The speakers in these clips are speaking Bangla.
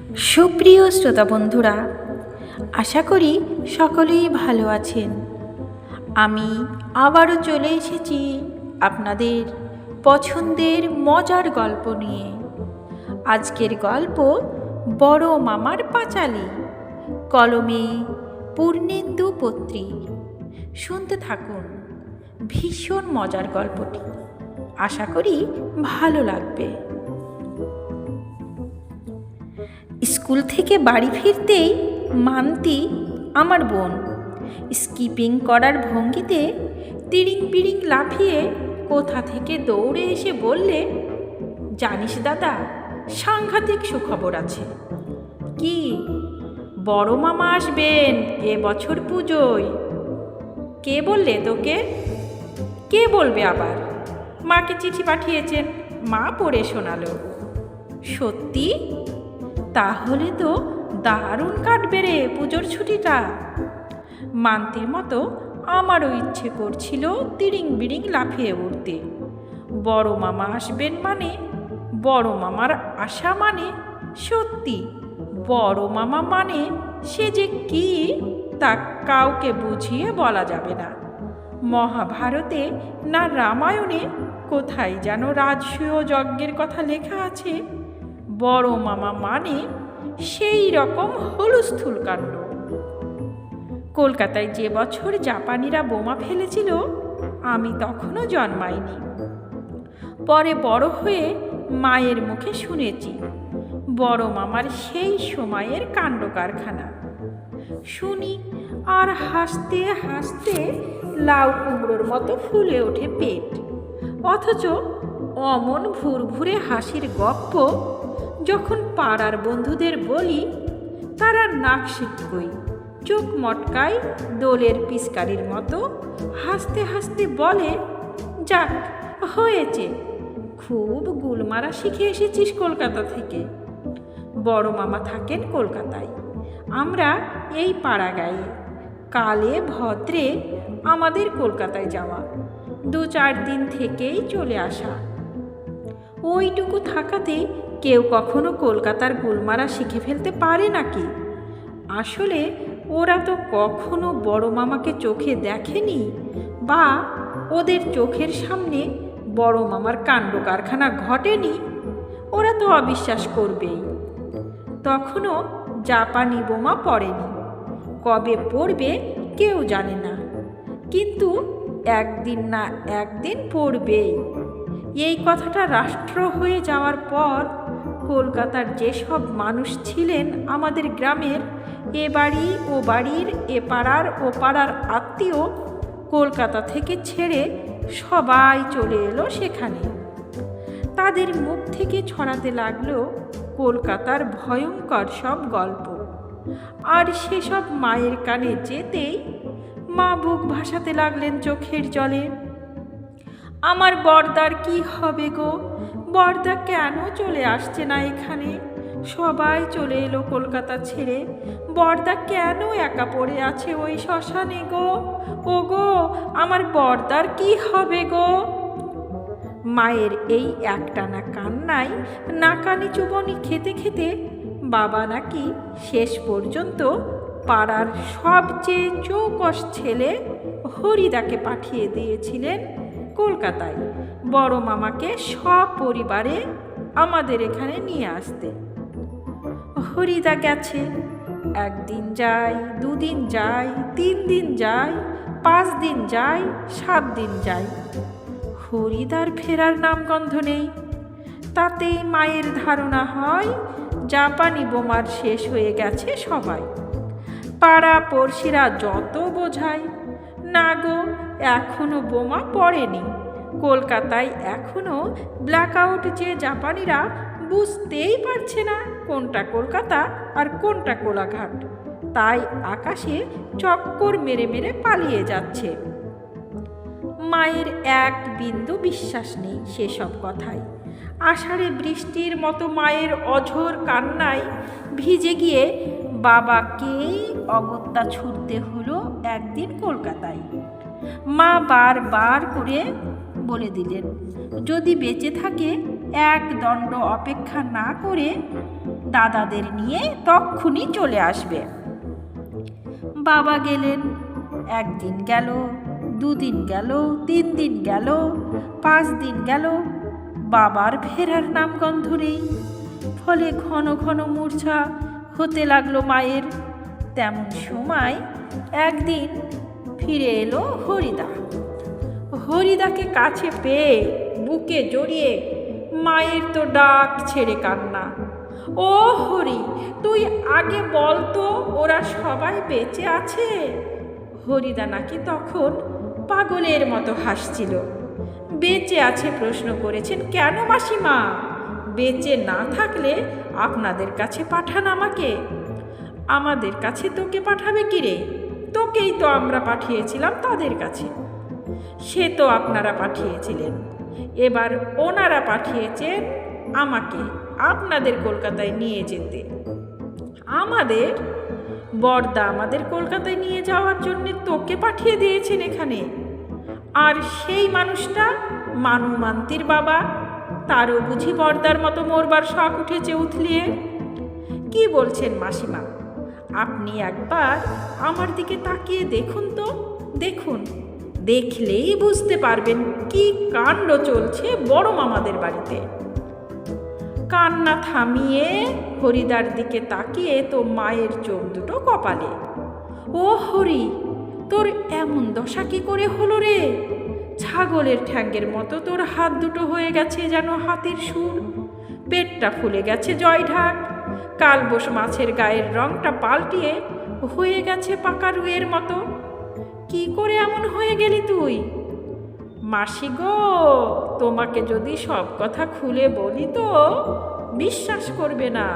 সুপ্রিয় শ্রোতা বন্ধুরা, আশা করি সকলেই ভালো আছেন। আমি আবারও চলে এসেছি আপনাদের পছন্দের মজার গল্প নিয়ে। আজকের গল্প বড় মামার পাঁচালী, কলমে পূর্ণেন্দু পত্রী। শুনতে থাকুন ভীষণ মজার গল্পটি, আশা করি ভালো লাগবে। স্কুল থেকে বাড়ি ফিরতেই মান্তি, আমার বোন, স্কিপিং করার ভঙ্গিতে তিরিং বিরিং লাফিয়ে কোথা থেকে দৌড়ে এসে বললে, জানিস দাদা, সাংঘাতিক সুখবর আছে। কি? বড় মামা আসবেন এবছর পুজোয়। কে বললে তোকে? কে বলবে আবার? মাকে চিঠি পাঠিয়েছেন, মা পড়ে শোনালো। সত্যি? তাহলে তো দারুণ কাটবে রে পুজোর ছুটিটা। মান্তির মতো আমারও ইচ্ছে করছিল তিরিং বিরিং লাফিয়ে উঠতে। বড় মামা আসবেন মানে, বড় মামার আশা মানে, সত্যি বড় মামা মানে সে যে কি তা কাউকে বুঝিয়ে বলা যাবে না। মহাভারতে না রামায়ণে কোথায় যেন রাজসূয় যজ্ঞের কথা লেখা আছে, বড় মামা মানে সেই রকম হুলস্থুল কাণ্ড। কলকাতায় যে বছর জাপানিরা বোমা ফেলেছিল, আমি তখনও জন্মাইনি। পরে বড় হয়ে মায়ের মুখে শুনেছি বড় মামার সেই সময়ের কাণ্ড কারখানা। শুনি আর হাসতে হাসতে লাউ কুমড়োর মতো ফুলে ওঠে পেট। অথচ অমন ভুরভুরে হাসির গপ্প যখন পাড়ার বন্ধুদের বলি, তারা নাক সিটকই, চোখ মটকায় দোলের পিচকারির মতো হাসতে হাসতে বলে, যাক হয়েছে, খুব গুলমারা শিখে এসেছিস কলকাতা থেকে। বড় মামা থাকেন কলকাতায়, আমরা এই পাড়া গায়ে। কালে ভদ্রে আমাদের কলকাতায় যাওয়া, 2-4 দিন থেকেই চলে আসা। ওইটুকু থাকাতে কেউ কখনো কলকাতার গুলমারা শিখে ফেলতে পারে নাকি? আসলে ওরা তো কখনো বড় মামাকে চোখে দেখেনি, বা ওদের চোখের সামনে বড় মামার কাণ্ড কারখানা ঘটেনি। ওরা তো অবিশ্বাস করবেই। তখনও জাপানি বোমা পড়েনি, কবে পড়বে কেউ জানে না, কিন্তু একদিন না একদিন পড়বেই। এই কথাটা রাষ্ট্র হয়ে যাওয়ার পর কলকাতার যেসব মানুষ ছিলেন আমাদের গ্রামের, এ বাড়ি ও বাড়ির, এ পাড়ার ও পাড়ার আত্মীয়, কলকাতা থেকে ছেড়ে সবাই চলে এলো সেখানে। তাদের মুখ থেকে ছড়াতে লাগলো কলকাতার ভয়ঙ্কর সব গল্প। আর সেসব মায়ের কানে যেতেই মা বুক ভাসাতে লাগলেন চোখের জলে। আমার বড়দার কি হবে গো? বড়দা কেন চলে আসছে না এখানে? সবাই চলে এলো কলকাতা ছেড়ে, বড়দা কেন একা পড়ে আছে ওই শ্মশানে গো? ও গো, আমার বড়দার কি হবে গো? মায়ের এই একটানা কান্নায় নাকানি চুবনি খেতে খেতে বাবা নাকি শেষ পর্যন্ত পাড়ার সবচেয়ে চৌকস ছেলে হরিদাকে পাঠিয়ে দিয়েছিলেন কলকাতায় বড় মামাকে সপরিবারে আমাদের এখানে নিয়ে আসতে। হরিদা গেছে, 1 দিন যায়, 2 দিন যায়, 3 দিন যায়, 5 দিন যায়, 7 দিন যায়, হরিদার ফেরার নামগন্ধ নেই। তাতেই মায়ের ধারণা হয় জাপানি বোমার শেষ হয়ে গেছে সবাই। পাড়া পড়শিরা যত বোঝায়, না গো, এখনো বোমা পড়েনি। কলকাতায় এখনো ব্ল্যাকআউট যে জাপানিরা বুঝতেই পারছে না কোনটা কলকাতা আর কোনটা কোলাঘাট, তাই আকাশে চক্কর মেরে মেরে পালিয়ে যাচ্ছে। মায়ের এক বিন্দু বিশ্বাস নেই সেসব কথায়। আষাঢ়ে বৃষ্টির মতো মায়ের অঝোর কান্নায় ভিজে গিয়ে বাবাকেই অগত্যা ছুটতে হলো একদিন কলকাতায়। মা বারবার করে বলে দিলেন, যদি বেঁচে থাকে 1 দণ্ড অপেক্ষা না করে দাদাদের নিয়ে তক্ষুনি চলে আসবে। বাবা গেলেন। 1 দিন গেল, 2 দিন গেল, 3 দিন গেল, 5 দিন গেল, বাবার ফেরার নামগন্ধ নেই। ফলে ঘন ঘন মূর্ছা হতে লাগলো মায়ের। তেমন সময় একদিন ফিরে এলো হরিদা। হরিদাকে কাছে পেয়ে বুকে জড়িয়ে মায়ের তো ডাক ছেড়ে কান্না। ও হরি, তুই আগে বল তো ওরা সবাই বেঁচে আছে? হরিদা নাকি তখন পাগলের মতো হাসছিল। বেঁচে আছে প্রশ্ন করেছেন কেন মাসিমা? বেঁচে না থাকলে আপনাদের কাছে পাঠান আমাকে। আমাদের কাছে তোকে পাঠাবে কি রে? তোকেই তো আমরা পাঠিয়েছিলাম তাদের কাছে। সে তো আপনারা পাঠিয়েছিলেন, এবার ওনারা পাঠিয়েছেন আমাকে আপনাদের কলকাতায় নিয়ে যেতে। আমাদের বড়দা আমাদের কলকাতায় নিয়ে যাওয়ার জন্য তোকে পাঠিয়ে দিয়েছেন এখানে। আর সেই মানুষটা মানুমান্তির বাবা, তারও বুঝি বড়দার মতো মরবার শখ উঠেছে উথলিয়ে। কি বলছেন মাসিমা? আপনি একবার আমার দিকে তাকিয়ে দেখুন তো, দেখুন, দেখলেই বুঝতে পারবেন কি কাণ্ড চলছে বড় মামাদের বাড়িতে। কান্না থামিয়ে হরিদার দিকে তাকিয়ে তো মায়ের চোখ দুটো কপালে। ও হরি, তোর এমন দশা কি করে হলো রে? ছাগলের ঠ্যাঙ্গের মতো তোর হাত দুটো হয়ে গেছে যেন হাতির সুর, পেটটা ফুলে গেছে জয়ঢাক, কালবোস মাছের গায়ের রংটা পাল্টিয়ে হয়ে গেছে পাকা রুইয়ের মতো। কি করে এমন হয়ে গেলি তুই? মাসি গো, তোমাকে যদি সব কথা খুলে বলি তো বিশ্বাস করবে না,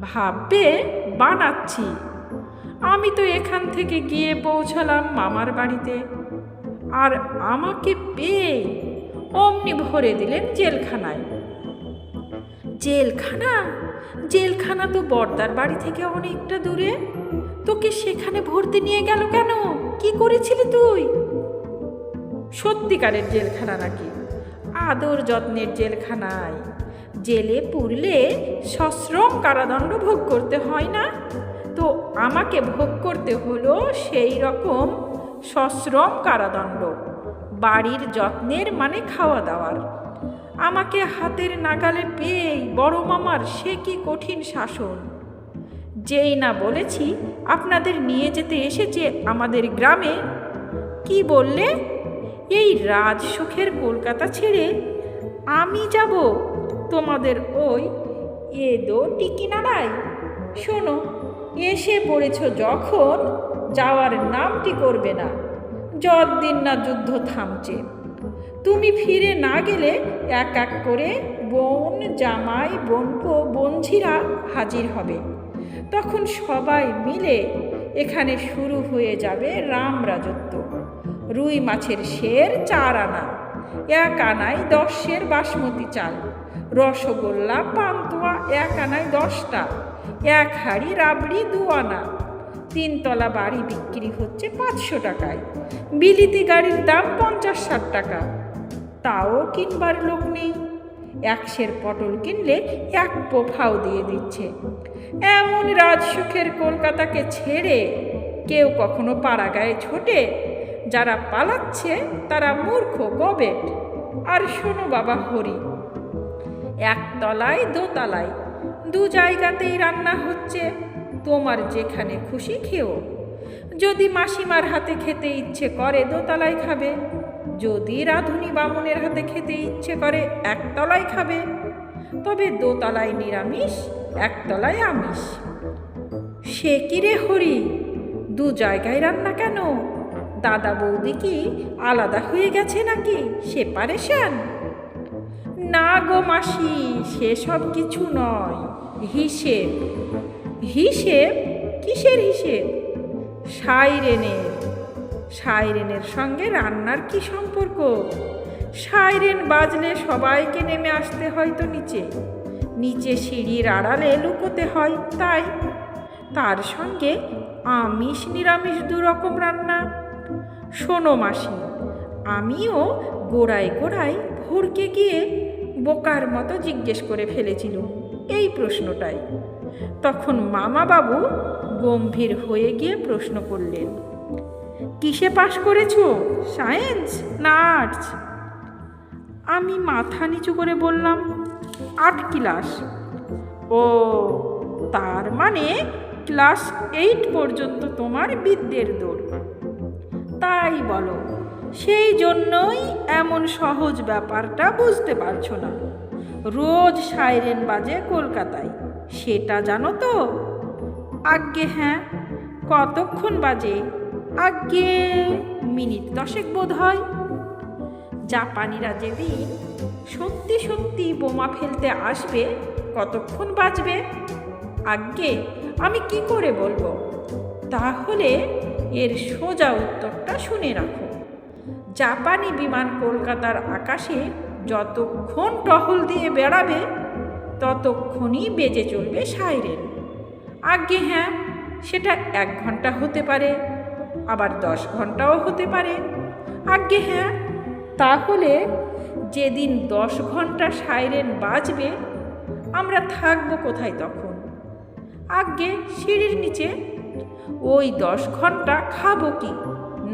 ভাববে বানাচ্ছি। আমি তো এখান থেকে গিয়ে পৌঁছালাম মামার বাড়িতে, আর আমাকে পেয়ে অমনি ভরে দিলেন জেলখানায়। জেলখানা? জেলখানা তো বড়দার বাড়ি থেকে অনেকটা দূরে। তোকে সেখানে ভর্তি নিয়ে গেল কেন? কি করেছিলি তুই? সত্যিকারের জেলখানা নাকি? আদর যত্নের জেলখানায়। জেলে পুরলে সশ্রম কারাদণ্ড ভোগ করতে হয় না? তো আমাকে ভোগ করতে হলো সেই রকম সশ্রম কারাদণ্ড। বাড়ির যত্নের মানে খাওয়া দাওয়ার। আমাকে হাতের নাগালে পেয়েই বড় মামার সে কি কঠিন শাসন। যেই না বলেছি আপনাদের নিয়ে যেতে এসেছে আমাদের গ্রামে, কি বললে? এই রাজসুখের কলকাতা ছেড়ে আমি যাব তোমাদের ওই এদো টিকিনাড়ায়? শোনো, এসে পড়েছ যখন, যাওয়ার নামটি করবে না যতদিন না যুদ্ধ থামছে। তুমি ফিরে না গেলে এক এক করে বোন, জামাই, বোনপো, বোনঝিরা হাজির হবে। তখন সবাই মিলে এখানে শুরু হয়ে যাবে রাম রাজত্ব। রুই মাছের সের 4 আনা, 1 আনায় 10 সের বাসমতি চাল, রসগোল্লা পান্তুয়া 1 আনায় 10টা, 1 হাঁড়ি রাবড়ি 2 আনা। 3 তলা বাড়ি বিক্রি হচ্ছে 500 টাকায়, বিলিতি গাড়ির দাম 50-60 টাকা। তাও কিনবার লোক নেই। 1 সের পটল কিনলে 1 পোফাও দিয়ে দিচ্ছে। এমন রাজসুখের কলকাতাকে ছেড়ে কেউ কখনো পাড়াগায়ে ছোটে? যারা পালাচ্ছে তারা মূর্খ গবেট। আর শোনো বাবা হরি, 1 তলায় 2 তলায় 2 জায়গাতেই রান্না হচ্ছে। তোমার যেখানে খুশি খেও। যদি মাসিমার হাতে খেতে ইচ্ছে করে 2 তলায় খাবে, যদি রাধুনী বামুনের হাতে খেতে ইচ্ছে করে 1 তলায় খাবে। তবে 2 তলায় নিরামিষ, 1 তলায় আমিষ। সে কি রে হরি, 2 জায়গায় রান্না কেন? দাদা বৌদি কি আলাদা হয়ে গেছে নাকি? সেপারেশন? না গো মাসি, সেসব কিছু নয়, হিসেব। হিসেব? কিসের হিসেব? সাইরেনের। সাইরেনের সঙ্গে রান্নার কি সম্পর্ক? সাইরেন বাজলে সবাইকে নেমে আসতে হয় তো নিচে, নিচে সিঁড়ির আড়ালে লুকোতে হয়, তাই। তার সঙ্গে আমিষ নিরামিষ 2 রকম রান্না। শোনো মাসি, আমিও গোড়ায় গোড়ায় ভরকে গিয়ে বোকার মতো জিজ্ঞেস করে ফেলেছিলুম, এই প্রশ্নটাই। তখন মামা বাবু গম্ভীর হয়ে গিয়ে প্রশ্ন করলেন, কিসে পাশ করেছো, সায়েন্স না আর্টস? আমি মাথা নিচু করে বললাম, 8 ক্লাস। ও, তার মানে ক্লাস 8 পর্যন্ত তোমার বিদ্যের দৌড়, তাই বলো। সেই জন্যই এমন সহজ ব্যাপারটা বুঝতে পারছো না। রোজ সাইরেন বাজে কলকাতায়, সেটা জানো তো? আজ্ঞে হ্যাঁ। কতক্ষণ বাজে? আজ্ঞে মিনিট 10 বোধ হয়। জাপানিরা যেদিন সত্যি সত্যি বোমা ফেলতে আসবে কতক্ষণ বাজবে? আজ্ঞে আমি কি করে বলবো? তাহলে এর সোজা উত্তরটা শুনে রাখো। জাপানি বিমান কলকাতার আকাশে যতক্ষণ টহল দিয়ে বেড়াবে ততক্ষণই বেজে চলবে সাইরেন। আজ্ঞে হ্যাঁ, সেটা 1 ঘন্টা হতে পারে, আবার 10 ঘন্টাও হতে পারে। আজ্ঞে হ্যাঁ। তাহলে যেদিন 10 ঘন্টা সাইরেন বাজবে আমরা থাকবো কোথায় তখন? আজ্ঞে সিঁড়ির নিচে। ওই 10 ঘন্টা খাবো কি?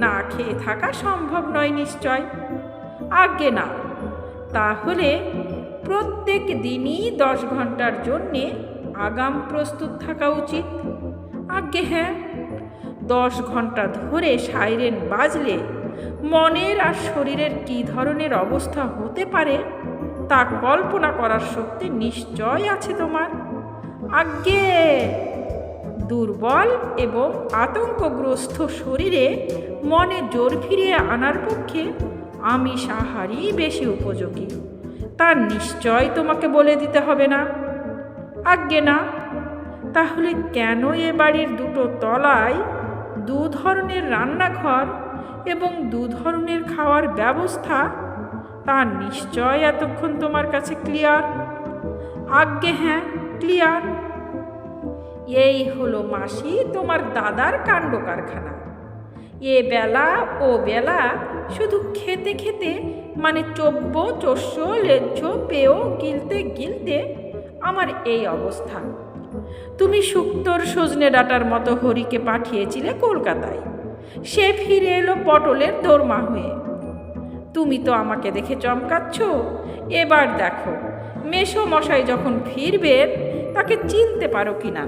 না খেয়ে থাকা সম্ভব নয় নিশ্চয়। আজ্ঞে না। তাহলে প্রত্যেক দিনই 10 ঘন্টার জন্যে আগাম প্রস্তুত থাকা উচিত। আজ্ঞে হ্যাঁ। 10 ঘন্টা ধরে সাইরেন বাজলে মনের আর শরীরের কী ধরনের অবস্থা হতে পারে তা কল্পনা করার শক্তি নিশ্চয় আছে তোমার। আজ্ঞে দুর্বল এবং আতঙ্কগ্রস্ত শরীরে মনে জোর ফিরিয়ে আনার পক্ষে আমিষ আহারই বেশি উপযোগী, তা নিশ্চয় তোমাকে বলে দিতে হবে না। আজ্ঞে না। তাহলে কেন এ বাড়ির 2 তলায় 2 ধরনের রান্নাঘর এবং 2 ধরনের খাওয়ার ব্যবস্থা, তা নিশ্চয় এতক্ষণ তোমার কাছে ক্লিয়ার। আজ্ঞে হ্যাঁ, ক্লিয়ার। এই হলো মাসি তোমার দাদার কাণ্ড কারখানা। এ বেলা ও বেলা শুধু খেতে খেতে, মানে চব্য চস্য লেজ্জ পেয় গিলতে গিলতে আমার এই অবস্থা। তুমি শুক্তোর সজনে ডাঁটার মতো হরিকে পাঠিয়েছিলে কলকাতায়, সে ফিরে এলো পটলের দোরমা হয়ে। তুমি তো আমাকে দেখে চমকাচ্ছ। এবার দেখো মেসো মশাই যখন ফিরবেন তাকে চিনতে পারো কিনা।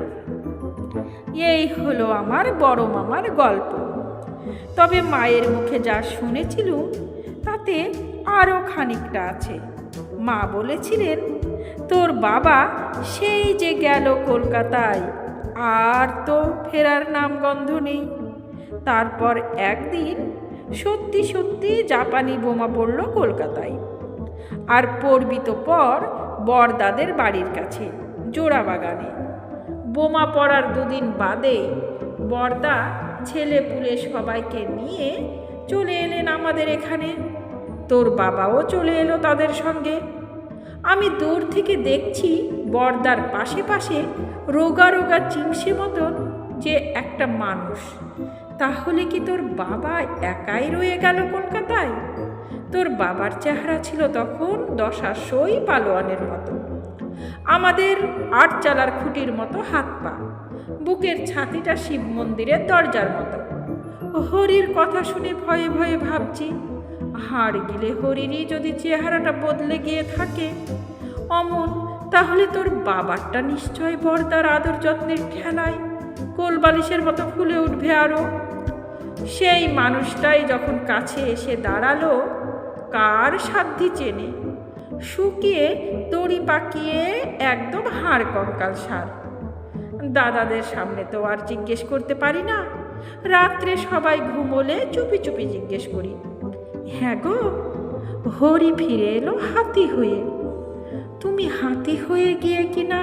এই হলো আমার বড় মামার গল্প। তবে মায়ের মুখে যা শুনেছিল তাতে আরও খানিকটা আছে। মা বলেছিলেন, তোর বাবা সেই যে গেল কলকাতায়, আর তো ফেরার নামগন্ধ নেই। তারপর একদিন সত্যি সত্যি জাপানি বোমা পড়ল কলকাতায়। আর পড়বি তো পর বড়দাদের বাড়ির কাছে জোড়া বাগানে। বোমা পড়ার 2 দিন বাদেই বড়দা ছেলে পুলে সবাইকে নিয়ে চলে এলেন আমাদের এখানে। তোর বাবাও চলে এলো তাদের সঙ্গে। আমি দূর থেকে দেখছি বড়দার পাশে পাশে রোগা রোগা চিমসে মতন যে একটা মানুষ। তাহলে কি তোর বাবা একাই রয়ে গেল কলকাতায়? তোর বাবার চেহারা ছিল তখন দশাসই পালোয়ানের মতো, আমাদের 8 চালার খুঁটির মতো হাত পা, বুকের ছাতিটা শিব মন্দিরের দরজার মতো। হরির কথা শুনে ভয়ে ভয়ে ভাবছি, হাড় গিলে হরিরই যদি চেহারাটা বদলে গিয়ে থাকে অমন, তাহলে তোর বাবারটা নিশ্চয় বড়দার আদর যত্নের ঠেলায় কোলবালিশের মতো ফুলে উঠবে আরও। সেই মানুষটাই যখন কাছে এসে দাঁড়ালো, কার সাধ্যি চেনে, শুকিয়ে দড়ি পাকিয়ে একদম হাড় কঙ্কাল সার। দাদাদের সামনে তো আর জিজ্ঞেস করতে পারি না। রাত্রে সবাই ঘুমোলে চুপি চুপি জিজ্ঞেস করি, হ্যাঁ গো, হরি ফিরে এলো হাতি হয়ে। তুমি হাতি হয়ে গিয়ে কিনা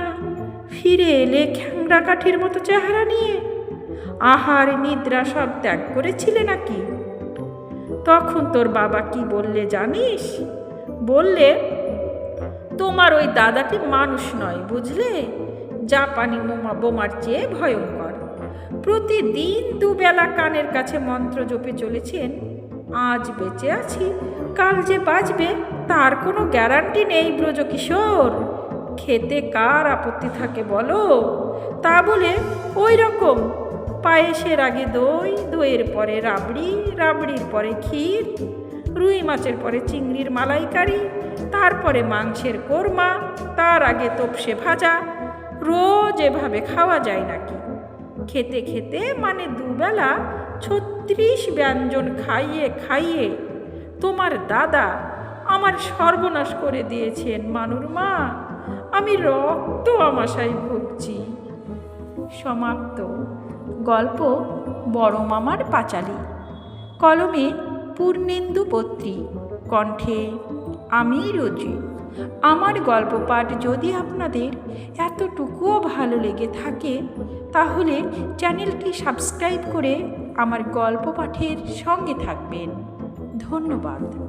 ফিরে এলে খ্যাংরা কাঠির মতো চেহারা নিয়ে? আহার নিদ্রা সব ত্যাগ করেছিলে নাকি? তখন তোর বাবা কি বললে জানিস? বললে, তোমার ওই দাদাটি মানুষ নয় বুঝলে, জাপানি বোমার চেয়ে ভয়ঙ্কর। প্রতিদিন 2 বেলা কানের কাছে মন্ত্র জপে চলেছেন, আজ বেঁচে আছি, কাল যে বাঁচবে তার কোনো গ্যারান্টি নেই ব্রজকিশোর। খেতে কার আপত্তি থাকে বলো? তা বলে ওই রকম পায়েসের আগে দই, দইয়ের পরে রাবড়ি, রাবড়ির পরে ক্ষীর, রুই মাছের পরে চিংড়ির মালাইকারি, তারপরে মাংসের কোরমা, তার আগে তোপসে ভাজা, রোজ এভাবে খাওয়া যায় নাকি? খেতে খেতে মানে দুবেলা 36 ব্যঞ্জন খাইয়ে খাইয়ে তোমার দাদা আমার সর্বনাশ করে দিয়েছেন মানুর মা। আমি রক্ত আমাশায় ভুগছি। সমাপ্ত। গল্প বড় মামার পাঁচালী। কলমে পূর্ণেন্দু পত্রী, কণ্ঠে আমি রুজি। আমার গল্প পাঠ যদি আপনাদের এতটুকুও ভালো লেগে থাকে তাহলে চ্যানেলটি সাবস্ক্রাইব করে আমার গল্প পাঠের সঙ্গে থাকবেন। ধন্যবাদ।